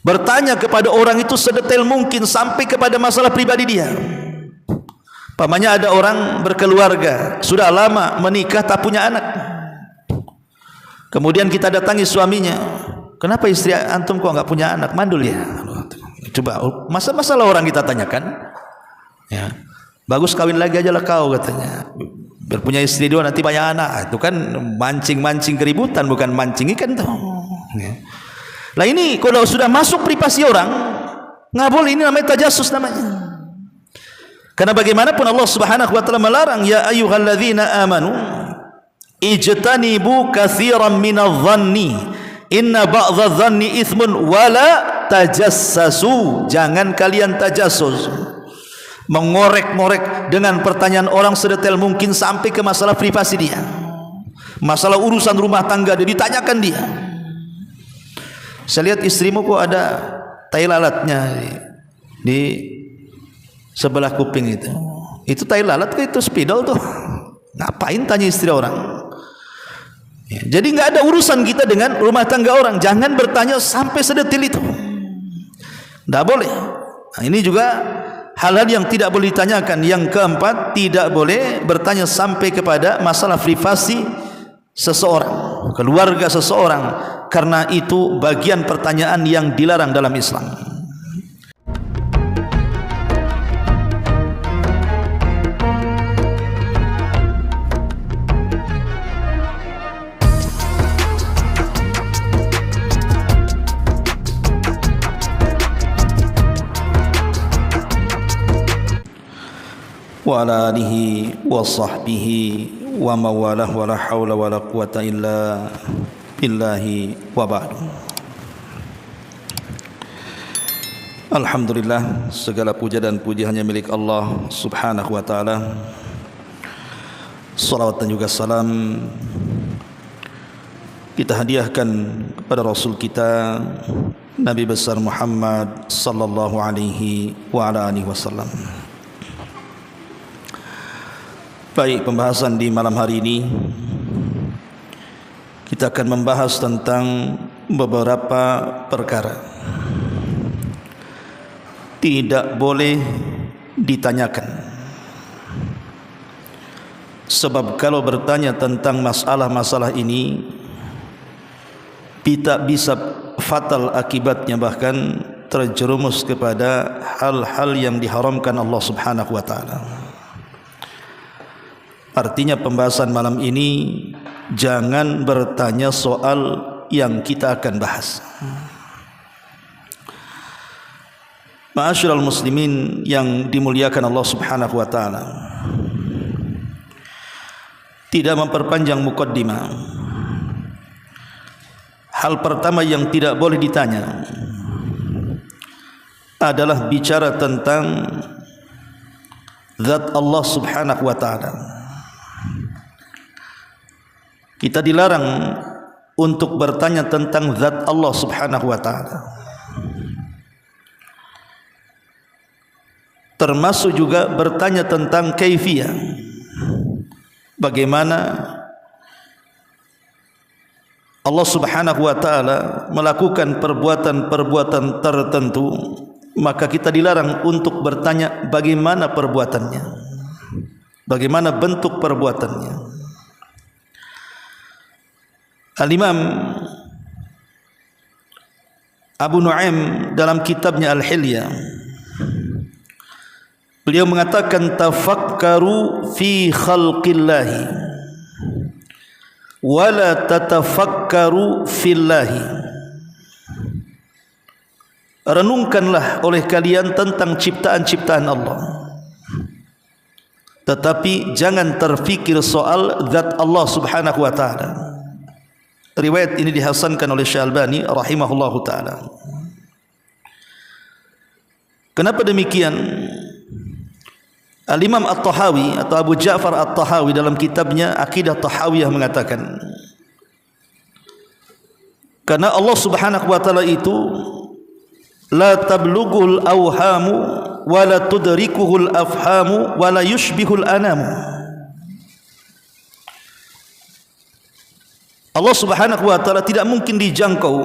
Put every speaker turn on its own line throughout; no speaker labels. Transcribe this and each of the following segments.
bertanya kepada orang itu sedetail mungkin sampai kepada masalah pribadi dia. Pamannya ada orang berkeluarga, sudah lama menikah tak punya anak. Kemudian kita datangi suaminya, kenapa istri antum kok enggak punya anak? Mandul ya. Coba masalah orang kita tanyakan. Ya. Bagus kawin lagi aja lah kau, katanya. Berpunya istri dua nanti banyak anak. Itu kan mancing-mancing keributan, bukan mancing ikan tuh. Ya. Lah ini kalau sudah masuk privasi orang, nggak boleh, ini namanya tajassus namanya. Karena bagaimanapun Allah Subhanahu wa taala melarang, ya ayyuhalladzina amanu ijtanibu katsiran minadh-dhanni inna ba'dadh-dhanni itsmun wala tajassasu. Jangan kalian tajassus, mengorek-ngorek dengan pertanyaan orang sedetail mungkin sampai ke masalah privasi dia, masalah urusan rumah tangga dia ditanyakan dia. Saya lihat istrimu kok ada tai lalatnya di sebelah kuping itu. Itu tai lalat ke itu spidol tuh? Ngapain tanya istri orang? Ya, jadi nggak ada urusan kita dengan rumah tangga orang. Jangan bertanya sampai sedetil itu. Nggak boleh. Nah, ini juga hal-hal yang tidak boleh ditanyakan. Yang keempat, tidak boleh bertanya sampai kepada masalah privasi seseorang, keluarga seseorang, karena itu bagian pertanyaan yang dilarang dalam Islam. Wa ala alihi wa sahbihi wa mawalah wa la hawla wa la quwata illa billahi wa ba'du. Alhamdulillah, segala puja dan puji hanya milik Allah Subhanahu wa ta'ala. Salawat dan juga salam kita hadiahkan kepada Rasul kita Nabi besar Muhammad sallallahu alaihi wa ala alihi wasallam. Baik, pembahasan di malam hari ini kita akan membahas tentang beberapa perkara tidak boleh ditanyakan. Sebab kalau bertanya tentang masalah-masalah ini bisa fatal akibatnya, bahkan terjerumus kepada hal-hal yang diharamkan Allah Subhanahu wa taala. Artinya pembahasan malam ini jangan bertanya soal yang kita akan bahas. Ma'asyiral muslimin yang dimuliakan Allah Subhanahu wa taala. Tidak memperpanjang muqaddimah. Hal pertama yang tidak boleh ditanya adalah bicara tentang zat Allah Subhanahu wa taala. Kita dilarang untuk bertanya tentang zat Allah Subhanahu wa taala. Termasuk juga bertanya tentang kaifiyah. Bagaimana Allah Subhanahu wa taala melakukan perbuatan-perbuatan tertentu, maka kita dilarang untuk bertanya bagaimana perbuatannya, bagaimana bentuk perbuatannya. Al-Imam Abu Nu'aim dalam kitabnya Al-Hilyah, beliau mengatakan tafakkaru fi khalqillahi wa la tatafakkaru fillahi. Renungkanlah oleh kalian tentang ciptaan-ciptaan Allah, tetapi jangan terfikir soal zat Allah Subhanahu wa taala. Riwayat ini dihasankan oleh Syalbani rahimahullahu taala. Kenapa demikian? Al-Imam At-Tahawi atau Abu Ja'far At-Tahawi dalam kitabnya Aqidah Tahawiyah mengatakan, karena Allah Subhanahu wa taala itu la tablughul awhamu wa la tudrikuhul afhamu wa la yushbihul anamu. Allah Subhanahu wa taala tidak mungkin dijangkau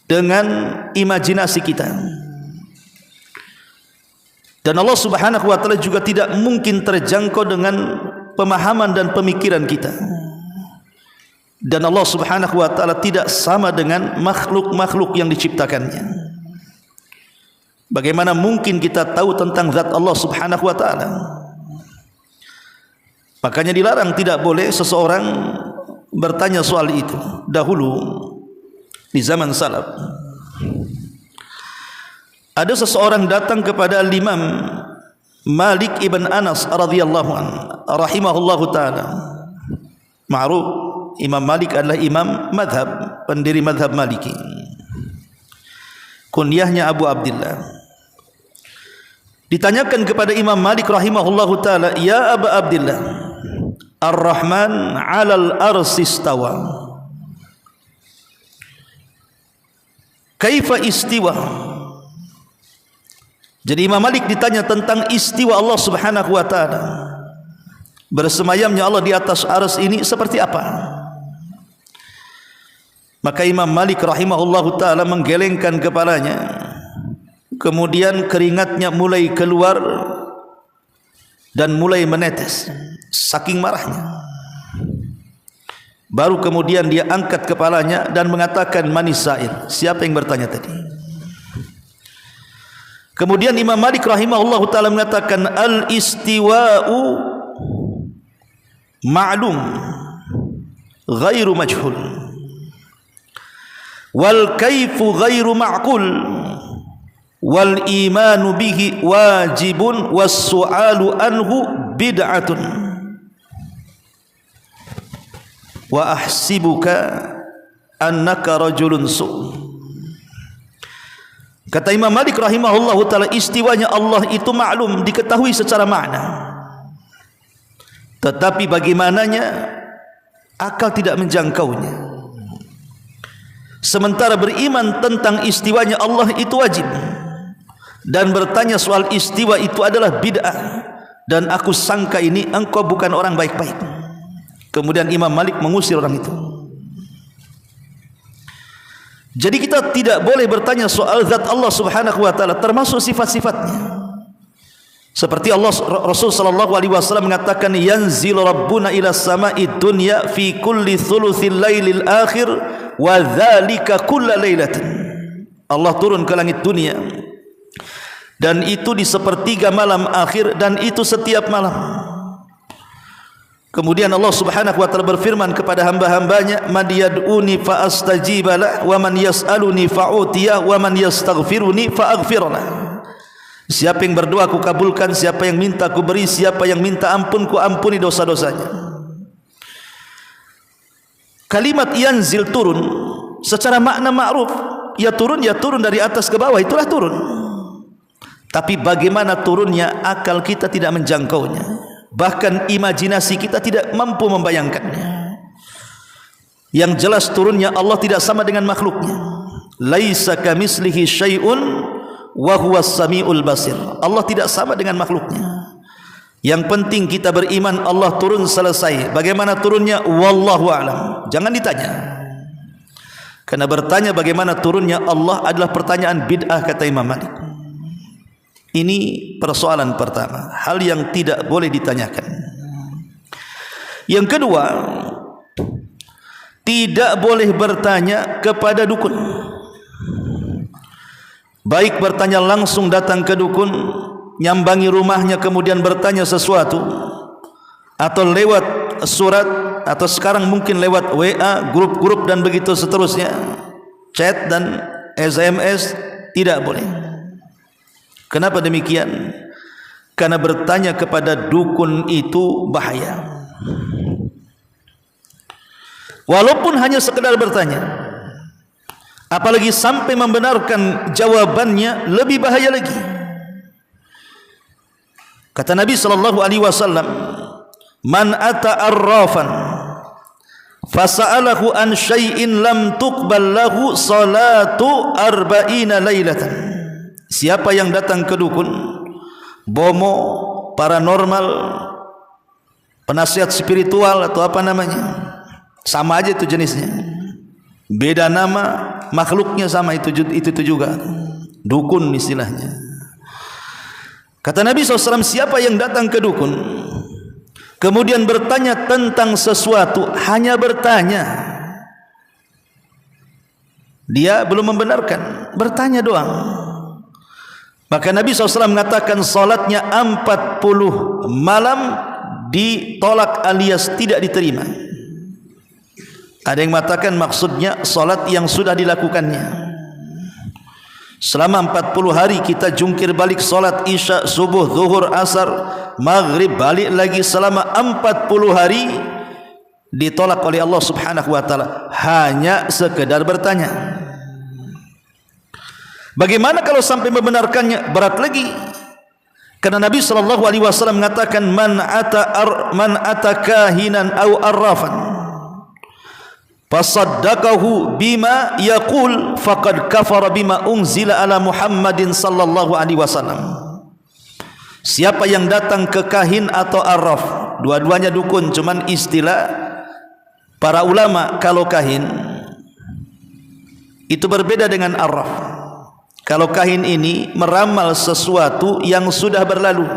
dengan imajinasi kita. Dan Allah Subhanahu wa taala juga tidak mungkin terjangkau dengan pemahaman dan pemikiran kita. Dan Allah Subhanahu wa taala tidak sama dengan makhluk-makhluk yang diciptakannya. Bagaimana mungkin kita tahu tentang zat Allah Subhanahu wa taala? Makanya dilarang, tidak boleh seseorang bertanya soal itu. Dahulu di zaman salaf ada seseorang datang kepada Imam Malik ibn Anas radhiyallahu anhu rahimahullahu taala. Ma'ruf, Imam Malik adalah imam madhab, pendiri madhab Maliki. Kunyahnya Abu Abdullah. Ditanyakan kepada Imam Malik rahimahullahu taala, "Ya Abu Abdullah, Ar-Rahman 'alal arsy istawa. Kaifa istiwa?" Jadi Imam Malik ditanya tentang istiwa Allah Subhanahu wa taala. Bersemayamnya Allah di atas arsy ini seperti apa? Maka Imam Malik rahimahullahu taala menggelengkan kepalanya. Kemudian keringatnya mulai keluar dan mulai menetes saking marahnya. Baru kemudian dia angkat kepalanya dan mengatakan, "Man sa'il?" Siapa yang bertanya tadi? Kemudian Imam Malik rahimahullahu taala mengatakan, "Al-istiwa'u ma'lum ghairu majhul wal kaifu ghairu ma'qul wal imanu bihi wajibun was su'alu anhu bid'atun wa ahsibuka annaka rajulun su'." Kata Imam Malik rahimahullahu taala, istiwanya Allah itu maklum, diketahui secara makna. Tetapi bagaimananya akal tidak menjangkaunya. Sementara beriman tentang istiwanya Allah itu wajib. Dan bertanya soal istiwa itu adalah bid'ah. Dan aku sangka ini engkau bukan orang baik-baik. Kemudian Imam Malik mengusir orang itu. Jadi kita tidak boleh bertanya soal zat Allah Subhanahu wa taala, termasuk sifat-sifatnya. Seperti Allah Rasul sallallahu alaihi wasallam mengatakan, "Yanzilu rabbuna ila samai dunya fi kulli thuluthil lailil akhir wa dzalika kulla lailatin." Allah turun ke langit dunia dan itu di sepertiga malam akhir, dan itu setiap malam. Kemudian Allah Subhanahu wa taala berfirman kepada hamba-hambanya, "Man yad'uni fa astajiba lah, wa man yas'aluni fa utiya, wa man yastaghfiruni fa aghfir lah." Siapa yang berdoa ku kabulkan, siapa yang minta ku beri, siapa yang minta ampun ku ampuni dosa-dosanya. Kalimat yanzil turun secara makna ma'ruf, ya turun dari atas ke bawah, itulah turun. Tapi bagaimana turunnya akal kita tidak menjangkaunya. Bahkan imajinasi kita tidak mampu membayangkannya. Yang jelas turunnya Allah tidak sama dengan makhluknya. Laisa kamitslihi syai'un wa huwas samiul basir. Allah tidak sama dengan makhluknya. Yang penting kita beriman Allah turun, selesai. Bagaimana turunnya? Wallahu a'lam. Jangan ditanya. Karena bertanya bagaimana turunnya Allah adalah pertanyaan bid'ah, kata Imam Malik. Ini persoalan pertama, hal yang tidak boleh ditanyakan. Yang kedua, tidak boleh bertanya kepada dukun. Baik bertanya langsung datang ke dukun, nyambangi rumahnya kemudian bertanya sesuatu, atau lewat surat, atau sekarang mungkin lewat WA, grup-grup dan begitu seterusnya, chat dan SMS, tidak boleh. Kenapa demikian? Karena bertanya kepada dukun itu bahaya. Walaupun hanya sekedar bertanya, apalagi sampai membenarkan jawabannya, lebih bahaya lagi. Kata Nabi sallallahu alaihi wasallam, "Man ata arrafan fasa'alahu an syai'in lam tuqbal lahu salatu arba'ina lailatan." Siapa yang datang ke dukun, bomo, paranormal, penasihat spiritual atau apa namanya, sama aja itu jenisnya, beda nama, makhluknya sama, itu juga dukun istilahnya. Kata Nabi SAW, siapa yang datang ke dukun kemudian bertanya tentang sesuatu, hanya bertanya, dia belum membenarkan, bertanya doang, maka Nabi SAW mengatakan salatnya 40 malam ditolak alias tidak diterima. Ada yang mengatakan maksudnya salat yang sudah dilakukannya. Selama 40 hari kita jungkir balik salat isya, subuh, zuhur, asar, maghrib, balik lagi selama 40 hari ditolak oleh Allah Subhanahu wa taala, hanya sekedar bertanya. Bagaimana kalau sampai membenarkannya? Berat lagi. Karena Nabi sallallahu alaihi wasallam mengatakan man ata kahinan aw arrafan fasaddaqahu bima yaqul faqad kafara bima unzila ala Muhammadin sallallahu alaihi wasallam. Siapa yang datang ke kahin atau arraf, dua-duanya dukun, cuman istilah para ulama kalau kahin itu berbeda dengan arraf. Kalau kahin ini meramal sesuatu yang sudah berlalu.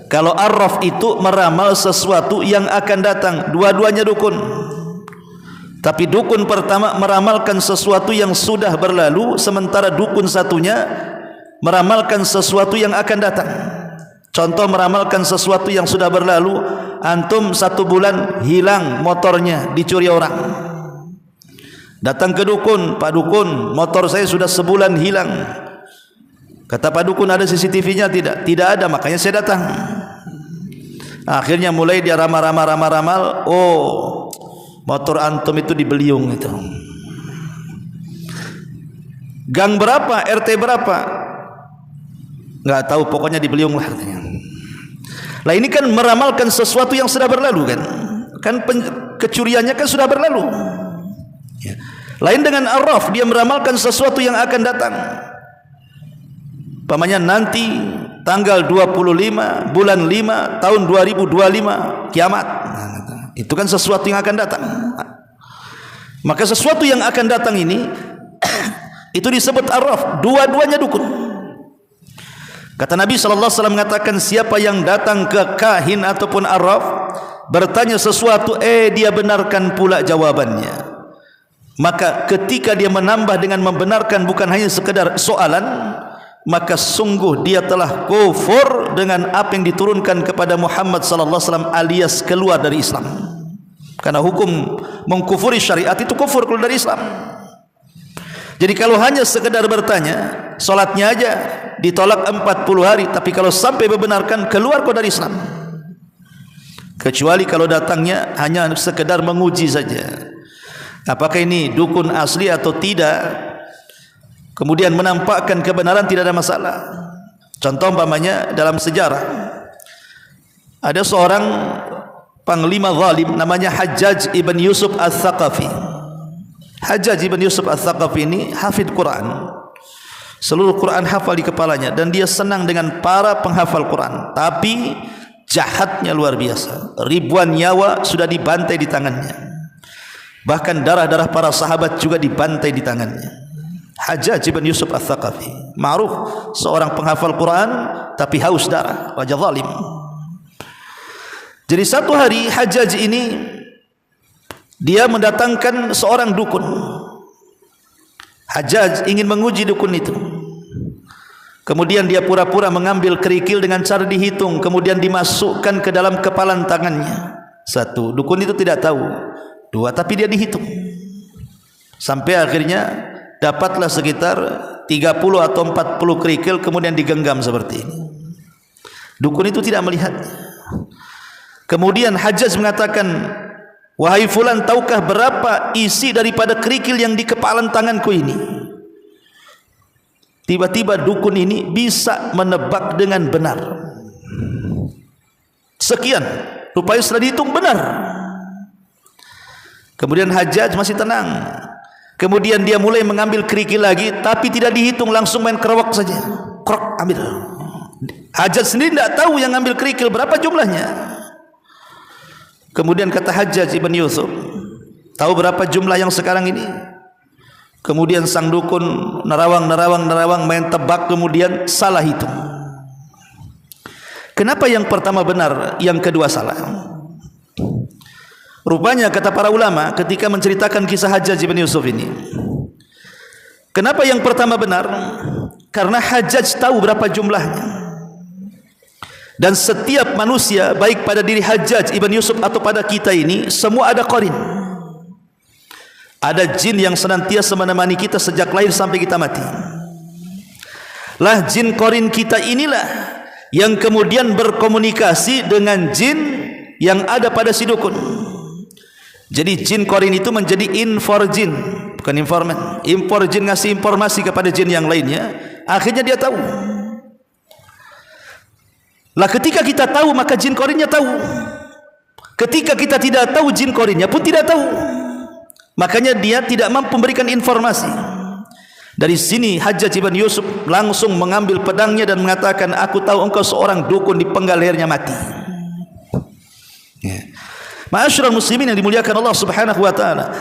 Kalau arraf itu meramal sesuatu yang akan datang. Dua-duanya dukun. Tapi dukun pertama meramalkan sesuatu yang sudah berlalu, sementara dukun satunya meramalkan sesuatu yang akan datang. Contoh meramalkan sesuatu yang sudah berlalu, antum 1 bulan hilang motornya, dicuri orang. Datang ke dukun, Pak Dukun, motor saya sudah sebulan hilang. Kata Pak Dukun, ada CCTV-nya? Tidak. Tidak ada, makanya saya datang. Akhirnya mulai dia ramal, oh, motor antum itu di Beliung itu. Gang berapa, RT berapa? Enggak tahu, pokoknya di Beliung lah artinya. Lah ini kan meramalkan sesuatu yang sudah berlalu kan? Kan kecuriannya kan sudah berlalu. Ya. Lain dengan arraf, dia meramalkan sesuatu yang akan datang. Pamannya nanti tanggal 25 bulan 5 tahun 2025 kiamat. Nah, itu kan sesuatu yang akan datang. Maka sesuatu yang akan datang ini itu disebut arraf, dua-duanya dukun. Kata Nabi sallallahu alaihi wasallam mengatakan siapa yang datang ke kahin ataupun arraf bertanya sesuatu, dia benarkan pula jawabannya. Maka ketika dia menambah dengan membenarkan bukan hanya sekedar soalan, maka sungguh dia telah kufur dengan apa yang diturunkan kepada Muhammad sallallahu alaihi wasallam alias keluar dari Islam. Karena hukum mengkufuri syariat itu kufur keluar dari Islam. Jadi kalau hanya sekedar bertanya, salatnya aja ditolak 40 hari, tapi kalau sampai membenarkan, keluar kau dari Islam. Kecuali kalau datangnya hanya sekedar menguji saja. Apakah ini dukun asli atau tidak? Kemudian menampakkan kebenaran, tidak ada masalah. Contoh umpamanya dalam sejarah ada seorang panglima zalim namanya Hajjaj ibn Yusuf al-Thaqafi. Hajjaj ibn Yusuf al-Thaqafi ini hafid Quran. Seluruh Quran hafal di kepalanya dan dia senang dengan para penghafal Quran. Tapi jahatnya luar biasa. Ribuan nyawa sudah dibantai di tangannya. Bahkan darah-darah para sahabat juga dibantai di tangannya. Hajjaj ibn Yusuf al-Thaqafi, ma'ruf seorang penghafal Quran tapi haus darah, raja zalim. Jadi satu hari Hajjaj ini dia mendatangkan seorang dukun. Hajjaj ingin menguji dukun itu. Kemudian dia pura-pura mengambil kerikil dengan cara dihitung, kemudian dimasukkan ke dalam kepalan tangannya. Satu, dukun itu tidak tahu. Dua, tapi dia dihitung. Sampai akhirnya dapatlah sekitar 30 atau 40 kerikil, kemudian digenggam seperti ini. Dukun itu tidak melihat. Kemudian Hajjaj mengatakan, wahai fulan, tahukah berapa isi daripada kerikil yang di kepalan tanganku ini? Tiba-tiba dukun ini bisa menebak dengan benar. Sekian, rupanya sudah dihitung benar. Kemudian Hajjaj masih tenang. Kemudian dia mulai mengambil kerikil lagi, tapi tidak dihitung, langsung main kerowak saja. Krok, ambil. Hajjaj sendiri tidak tahu yang ambil kerikil berapa jumlahnya. Kemudian kata Hajjaj ibn Yusuf, Tahu berapa jumlah yang sekarang ini? Kemudian sang dukun nerawang main tebak, kemudian salah hitung. Kenapa yang pertama benar, yang kedua salah? Rupanya kata para ulama ketika menceritakan kisah Hajjaj bin Yusuf ini, kenapa yang pertama benar? Karena Hajjaj tahu berapa jumlahnya. Dan setiap manusia, baik pada diri Hajjaj ibn Yusuf atau pada kita ini, semua ada qarin. Ada jin yang senantiasa menemani kita sejak lahir sampai kita mati. Lah jin qarin kita inilah yang kemudian berkomunikasi dengan jin yang ada pada si dukun. Jadi jin qarin itu menjadi infor jin, bukan informan. Infor jin ngasih informasi kepada jin yang lainnya, akhirnya dia tahu. Lah ketika kita tahu, maka jin qarinnya tahu. Ketika kita tidak tahu, jin qarinnya pun tidak tahu. Makanya dia tidak mampu memberikan informasi. Dari sini Hajjaj bin Yusuf langsung mengambil pedangnya dan mengatakan, aku tahu engkau seorang dukun, dipenggal lehernya mati. Ya. Ma'asyiral muslimin yang dimuliakan Allah Subhanahu wa taala.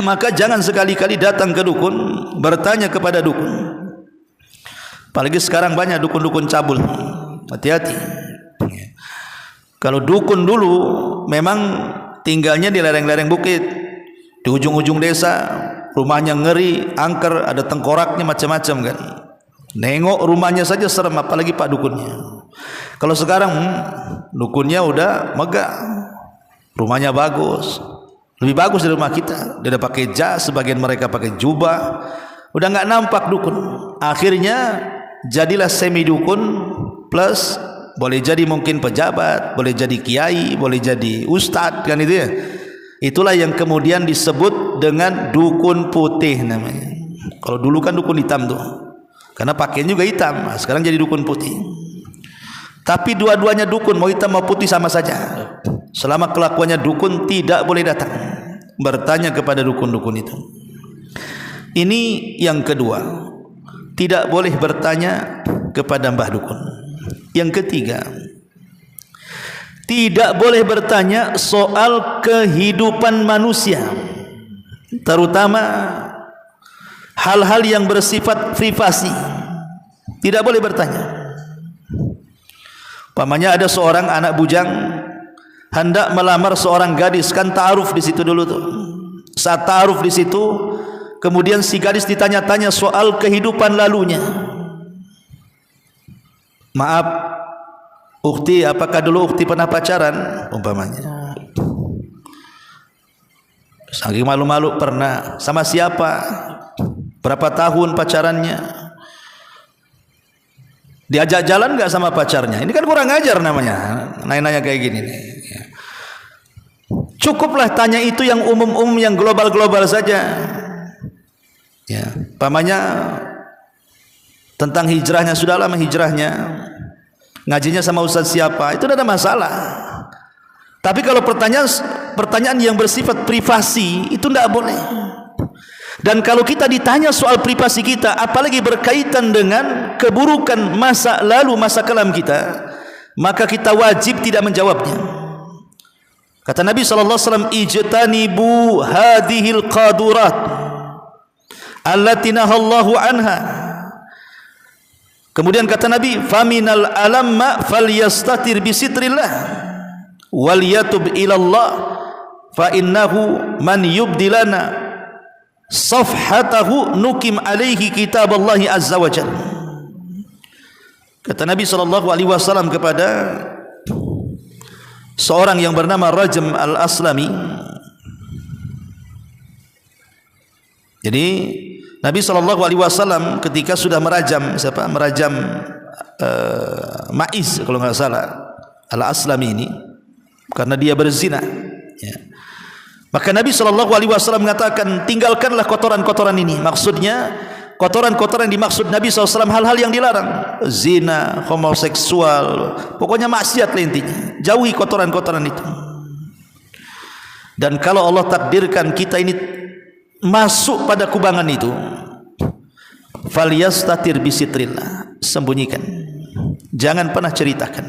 Maka jangan sekali-kali datang ke dukun bertanya kepada dukun. Apalagi sekarang banyak dukun-dukun cabul. Hati-hati. Kalau dukun dulu memang tinggalnya di lereng-lereng bukit, di ujung-ujung desa, rumahnya ngeri, angker, ada tengkoraknya macam-macam kan. Nengok rumahnya saja serem, apalagi pak dukunnya. Kalau sekarang dukunnya udah megah, rumahnya bagus, lebih bagus dari rumah kita. Dia udah pakai jas, sebagian mereka pakai jubah, udah nggak nampak dukun. Akhirnya jadilah semi dukun plus boleh jadi mungkin pejabat, boleh jadi kiai, boleh jadi ustadz kan itu ya. Itulah yang kemudian disebut dengan dukun putih namanya. Kalau dulu kan dukun hitam tuh, karena pakaian juga hitam. Nah, sekarang jadi dukun putih. Tapi dua-duanya dukun, mau hitam mau putih sama saja. Selama kelakuannya dukun, tidak boleh datang bertanya kepada dukun-dukun itu. Ini yang kedua, tidak boleh bertanya kepada mbah dukun. Yang ketiga, tidak boleh bertanya soal kehidupan manusia, terutama hal-hal yang bersifat privasi. Tidak boleh bertanya. Umpamanya ada seorang anak bujang hendak melamar seorang gadis, kan ta'aruf di situ dulu tuh. Saat ta'aruf di situ, kemudian si gadis ditanya-tanya soal kehidupan lalunya. Maaf, ukti, apakah dulu ukti pernah pacaran? Umpamanya. Saking malu-malu, pernah. Sama siapa? Berapa tahun pacarannya? Diajak jalan nggak sama pacarnya? Ini kan kurang ajar namanya. Nanya-nanya kayak gini nih. Cukuplah tanya itu yang umum-umum, yang global-global saja. Ya, umpamanya tentang hijrahnya, sudah lama hijrahnya, ngajinya sama ustaz siapa, itu tidak ada masalah. Tapi kalau pertanyaan yang bersifat privasi, itu tidak boleh. Dan kalau kita ditanya soal privasi kita, apalagi berkaitan dengan keburukan masa lalu, masa kelam kita, maka kita wajib tidak menjawabnya. Kata Nabi SAW, ijtanibu hadhil qadurat allati nahallahu anha. Kemudian kata Nabi, faminal alamma falyastatir bisitrillah wal yatub ilallah fa innahu man yubdilana safhatahu nukim alaihi kitaballahi azza wa jalla. Kata Nabi SAW kepada seorang yang bernama Rajm al-Aslami. Jadi Nabi SAW ketika sudah merajam Ma'iz kalau nggak salah al-Aslami ini, karena dia berzina, ya. Maka Nabi SAW mengatakan, tinggalkanlah kotoran-kotoran ini. Maksudnya kotoran-kotoran yang dimaksud Nabi SAW hal-hal yang dilarang, zina, homoseksual, pokoknya maksiat lah intinya. Jauhi kotoran-kotoran itu. Dan kalau Allah takdirkan kita ini masuk pada kubangan itu, falyastatir bisitrillah, sembunyikan, jangan pernah ceritakan.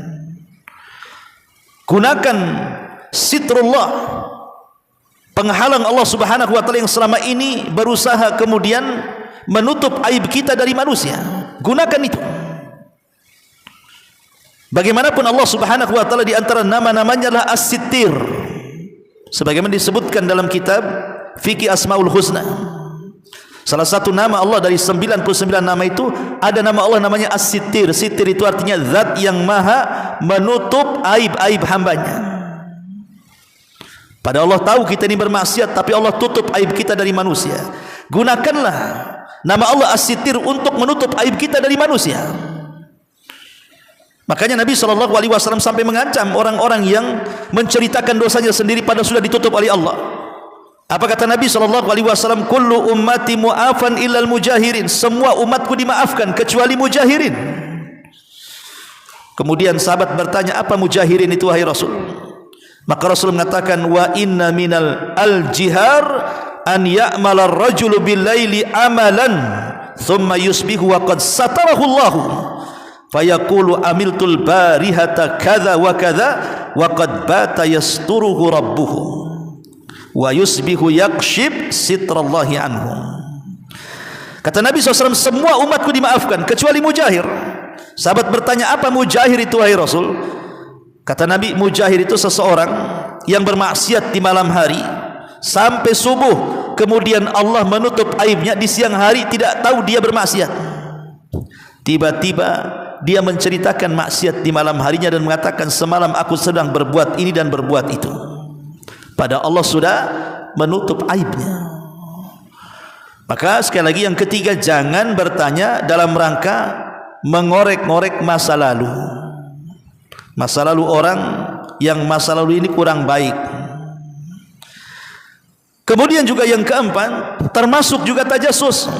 Gunakan sitrullah, penghalang Allah Subhanahu wa taala yang selama ini berusaha kemudian menutup aib kita dari manusia. Gunakan itu. Bagaimanapun Allah Subhanahu wa taala di antara nama-namanya adalah As-Sittir. Sebagaimana disebutkan dalam kitab Fiqh Asmaul Husna. Salah satu nama Allah dari 99 nama itu, ada nama Allah namanya As-Sittir. Sittir itu artinya zat yang maha menutup aib-aib hambanya. Padahal Allah tahu kita ini bermaksiat, tapi Allah tutup aib kita dari manusia. Gunakanlah nama Allah As-Sittir untuk menutup aib kita dari manusia. Makanya Nabi SAW sampai mengancam orang-orang yang menceritakan dosanya sendiri pada sudah ditutup oleh Allah. Apa kata Nabi SAW? Kullu ummati mu'afan illal mujahirin. Semua umatku dimaafkan kecuali mujahirin. Kemudian sahabat bertanya, apa mujahirin itu wahai Rasul? Maka Rasul mengatakan, wa inna minal al-jihar an ya'mala ar-rajulu bil-laili amalan thumma yusbihu wa qad satarahu Allahu fayaqulu amiltul barihata kadza wa kadza wa qad bata yasturuhu rabbuhu wa yusbihu yakshib sitrallahi anhum. Kata Nabi SAW, semua umatku dimaafkan kecuali mujahir. Sahabat bertanya, apa mujahir itu wahai Rasul? Kata Nabi, mujahir itu seseorang yang bermaksiat di malam hari sampai subuh, kemudian Allah menutup aibnya di siang hari, tidak tahu dia bermaksiat. Tiba-tiba dia menceritakan maksiat di malam harinya dan mengatakan, semalam aku sedang berbuat ini dan berbuat itu. Padahal Allah sudah menutup aibnya. Maka sekali lagi yang ketiga, jangan bertanya dalam rangka mengorek-ngorek masa lalu. Masa lalu orang yang masa lalu ini kurang baik. Kemudian juga yang keempat, termasuk juga tajasus.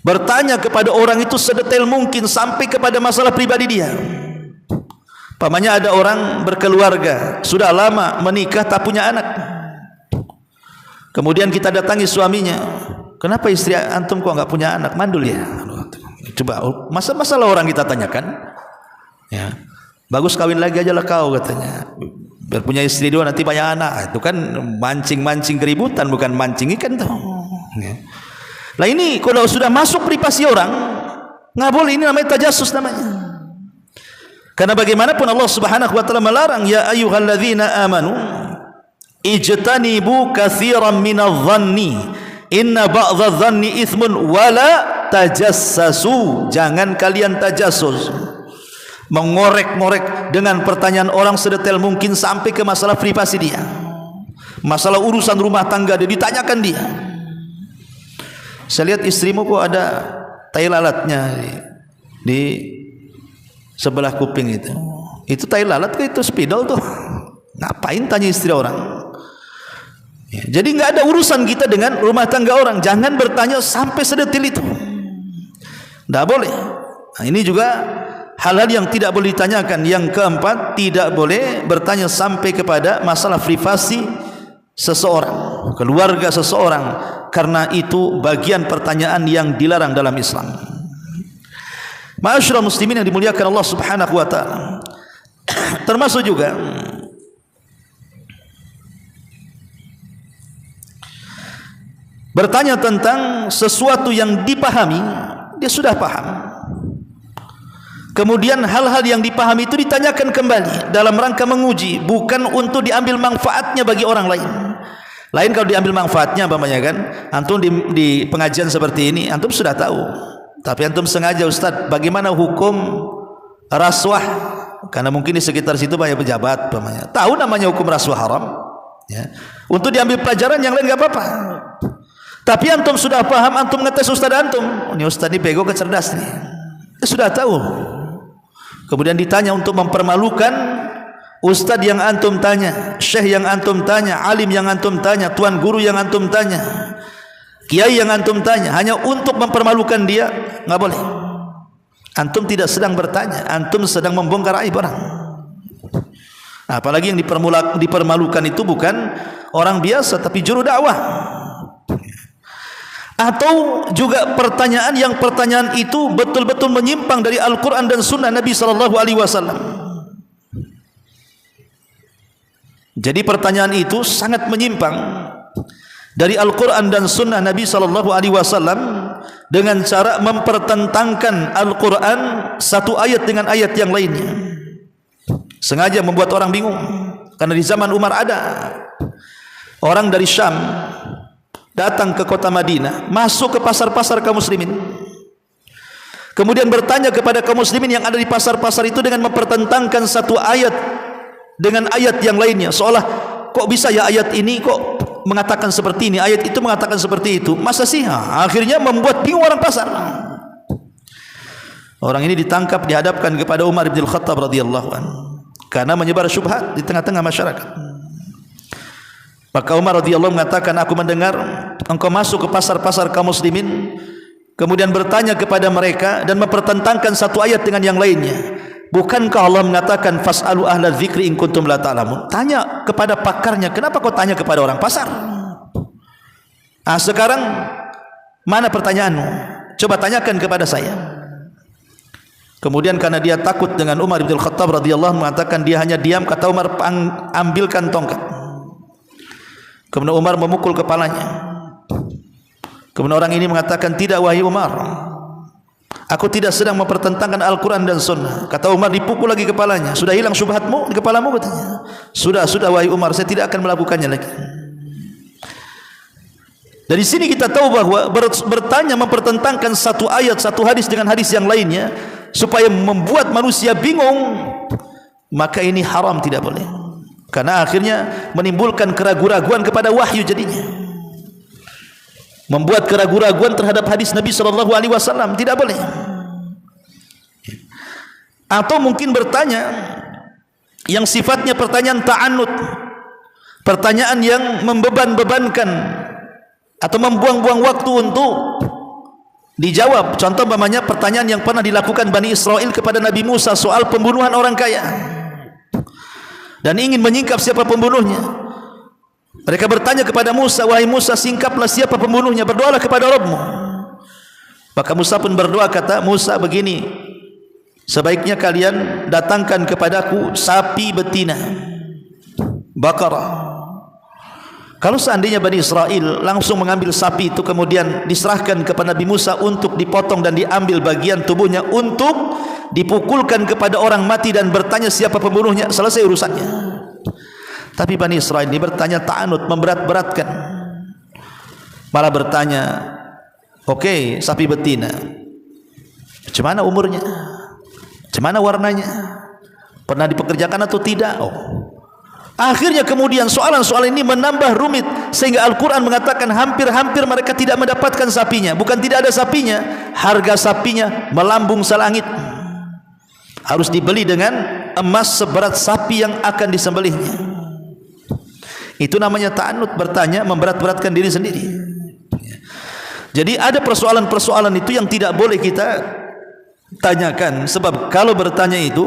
Bertanya kepada orang itu sedetail mungkin sampai kepada masalah pribadi dia. Pamannya ada orang berkeluarga, sudah lama menikah tak punya anak. Kemudian kita datangi suaminya, kenapa istri antum kok enggak punya anak? Mandul ya. Coba masalah orang kita tanyakan. Ya. Bagus kawin lagi aja lah kau, katanya. Biar punya istri dua nanti banyak anak. Itu kan mancing-mancing keributan, bukan mancing ikan tuh. Ya. Lah ini kalau sudah masuk privasi orang, nggak boleh, ini namanya tajasus namanya. Karena bagaimanapun Allah Subhanahu wa taala melarang, ya ayyuhalladzina amanu ijtanibu katsiran minadh-dhanni inna ba'dadh-dhanni itsmun wala tajassasu. Jangan kalian tajasus, mengorek-ngorek dengan pertanyaan orang sedetail mungkin sampai ke masalah privasi dia, masalah urusan rumah tangga dia, ditanyakan dia. Saya lihat istrimu kok ada tai lalatnya di sebelah kuping itu. Itu tai lalat ke itu spidol tuh? Ngapain tanya istri orang? Ya, jadi nggak ada urusan kita dengan rumah tangga orang. Jangan bertanya sampai sedetil itu. Nggak boleh. Nah, ini juga hal-hal yang tidak boleh ditanyakan. Yang keempat, tidak boleh bertanya sampai kepada masalah privasi seseorang, keluarga seseorang, karena itu bagian pertanyaan yang dilarang dalam Islam. Ma'asyiral muslimin yang dimuliakan Allah Subhanahu wa taala. Termasuk juga bertanya tentang sesuatu yang dipahami, dia sudah paham. Kemudian hal-hal yang dipahami itu ditanyakan kembali dalam rangka menguji, bukan untuk diambil manfaatnya bagi orang lain. Lain kalau diambil manfaatnya, umpamanya kan, antum di pengajian seperti ini, antum sudah tahu, tapi antum sengaja, Ustaz, bagaimana hukum rasuah? Karena mungkin di sekitar situ banyak pejabat, umpamanya. Tahu namanya hukum rasuah haram, ya. Untuk diambil pelajaran, yang lain nggak apa-apa. Tapi antum sudah paham, antum ngetes Ustaz antum, ini Ustaz ini bego ke cerdas nih, sudah tahu. Kemudian ditanya untuk mempermalukan ustaz yang antum tanya, syekh yang antum tanya, alim yang antum tanya, tuan guru yang antum tanya, kiai yang antum tanya, hanya untuk mempermalukan dia, nggak boleh. Antum tidak sedang bertanya, antum sedang membongkar aib orang. Apalagi yang dipermalukan itu bukan orang biasa, tapi juru dakwah. Atau juga pertanyaan yang pertanyaan itu betul-betul menyimpang dari Al-Quran dan Sunnah Nabi SAW. Jadi pertanyaan itu sangat menyimpang dari Al-Quran dan Sunnah Nabi SAW dengan cara mempertentangkan Al-Quran satu ayat dengan ayat yang lainnya. Sengaja membuat orang bingung. Karena di zaman Umar ada orang dari Syam datang ke kota Madinah, masuk ke pasar-pasar kaum muslimin, kemudian bertanya kepada kaum muslimin yang ada di pasar-pasar itu dengan mempertentangkan satu ayat dengan ayat yang lainnya, seolah kok bisa ya ayat ini kok mengatakan seperti ini, ayat itu mengatakan seperti itu, masa sih? Akhirnya membuat bingung orang pasar. Orang ini ditangkap, dihadapkan kepada Umar bin Khattab radhiyallahu anhu karena menyebar syubhat di tengah-tengah masyarakat. Maka Umar radhiyallahu mengatakan, aku mendengar engkau masuk ke pasar-pasar kaum muslimin, kemudian bertanya kepada mereka dan mempertentangkan satu ayat dengan yang lainnya. Bukankah Allah mengatakan fas'alu ahla dzikri in kuntum la ta'lamun? Tanya kepada pakarnya. Kenapa kau tanya kepada orang pasar? Sekarang mana pertanyaanmu? Coba tanyakan kepada saya. Kemudian karena dia takut dengan Umar bin Khattab radhiyallahu mengatakan dia hanya diam. Kata Umar, ambilkan tongkat. Kemudian Umar memukul kepalanya. Kemudian orang ini mengatakan, tidak wahai Umar, aku tidak sedang mempertentangkan Al-Quran dan Sunnah. Kata Umar, dipukul lagi kepalanya. Sudah hilang syubhatmu di kepalamu? Katanya. Sudah wahai Umar, saya tidak akan melakukannya lagi. Dari sini kita tahu bahwa bertanya mempertentangkan satu ayat, satu hadis dengan hadis yang lainnya supaya membuat manusia bingung, maka ini haram, tidak boleh. Karena akhirnya menimbulkan keraguan-raguan kepada wahyu jadinya. Membuat keraguan-raguan terhadap hadis Nabi SAW, tidak boleh. Atau mungkin bertanya yang sifatnya pertanyaan ta'annud, pertanyaan yang membeban-bebankan atau membuang-buang waktu untuk dijawab. Contoh umpamanya pertanyaan yang pernah dilakukan Bani Israel kepada Nabi Musa soal pembunuhan orang kaya, dan ingin menyingkap siapa pembunuhnya. Mereka bertanya kepada Musa, wahai Musa, singkaplah siapa pembunuhnya, berdoalah kepada Rabbmu. Maka Musa pun berdoa, kata Musa begini, sebaiknya kalian datangkan kepadaku sapi betina, Baqarah. Kalau seandainya Bani Israel langsung mengambil sapi itu kemudian diserahkan kepada Nabi Musa untuk dipotong dan diambil bagian tubuhnya untuk dipukulkan kepada orang mati dan bertanya siapa pembunuhnya, selesai urusannya. Tapi Bani Israel ini bertanya ta'anud, memberat-beratkan. Malah bertanya, oke, sapi betina, macam mana umurnya, macam mana warnanya, pernah dipekerjakan atau tidak? Akhirnya kemudian soalan-soalan ini menambah rumit, sehingga Al-Quran mengatakan hampir-hampir mereka tidak mendapatkan sapinya. Bukan tidak ada sapinya, harga sapinya melambung selangit, harus dibeli dengan emas seberat sapi yang akan disembelihnya. Itu namanya ta'annud, bertanya memberat-beratkan diri sendiri. Jadi ada persoalan-persoalan itu yang tidak boleh kita tanyakan, sebab kalau bertanya itu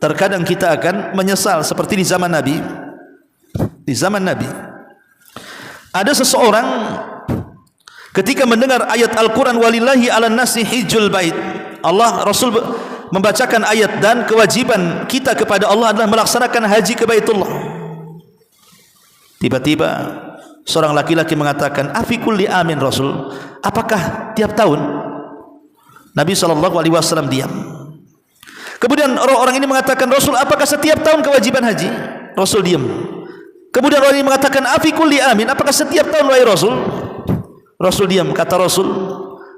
terkadang kita akan menyesal. Seperti di zaman Nabi. Di zaman Nabi ada seseorang ketika mendengar ayat Al-Quran, walillahi ala nasi hijjul bait, Allah Rasul membacakan ayat dan kewajiban kita kepada Allah adalah melaksanakan haji ke Baitullah. Tiba-tiba seorang laki-laki mengatakan, afi kulli amin Rasul, apakah tiap tahun? Nabi SAW diam. Kemudian orang ini mengatakan, Rasul, apakah setiap tahun kewajiban haji? Rasul diam. Kemudian orang ini mengatakan, afi kulli amin, apakah setiap tahun wahai Rasul? Rasul diam. Kata Rasul,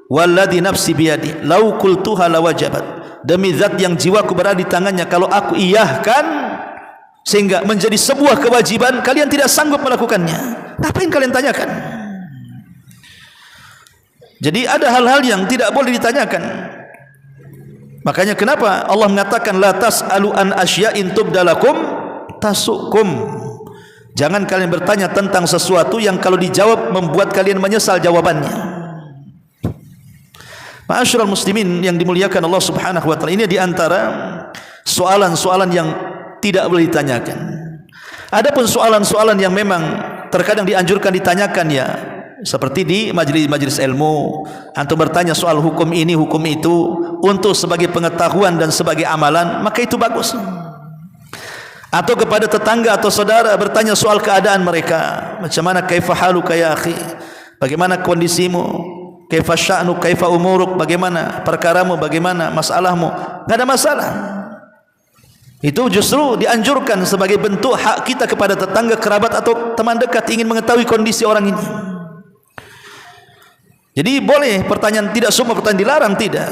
walladhi nafsi biyadi lau qultuha lawajabat, demi zat yang jiwaku berada di tangannya, kalau aku iyahkan sehingga menjadi sebuah kewajiban, kalian tidak sanggup melakukannya. Apa yang kalian tanyakan? Jadi ada hal-hal yang tidak boleh ditanyakan. Makanya kenapa Allah mengatakan la tas'alu an asya'in tubdalakum tasukum. Jangan kalian bertanya tentang sesuatu yang kalau dijawab membuat kalian menyesal jawabannya. Ma'asyiral muslimin yang dimuliakan Allah Subhanahu wa taala, ini di antara soalan-soalan yang tidak boleh ditanyakan. Adapun soalan-soalan yang memang terkadang dianjurkan ditanyakan, ya seperti di majelis-majelis ilmu, antum bertanya soal hukum ini, hukum itu untuk sebagai pengetahuan dan sebagai amalan, maka itu bagus. Atau kepada tetangga atau saudara bertanya soal keadaan mereka. Macam mana kaifa haluka ya akhi? Bagaimana kondisimu? Kaifa sya'nu, kaifa umuruk? Bagaimana perkaramu? Bagaimana masalahmu? Enggak ada masalah. Itu justru dianjurkan sebagai bentuk hak kita kepada tetangga, kerabat atau teman dekat ingin mengetahui kondisi orang ini. Jadi boleh pertanyaan, tidak semua pertanyaan dilarang, tidak.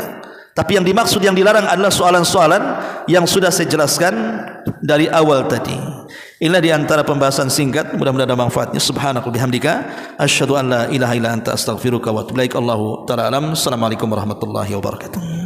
Tapi yang dimaksud yang dilarang adalah soalan-soalan yang sudah saya jelaskan dari awal tadi. Inilah di antara pembahasan singkat, mudah-mudahan ada manfaatnya. Subhanaka bihamdika asyhadu an la ilaha illa anta astaghfiruka wa atubu ilaik. Allahu ta'ala alam. Assalamualaikum warahmatullahi wabarakatuh.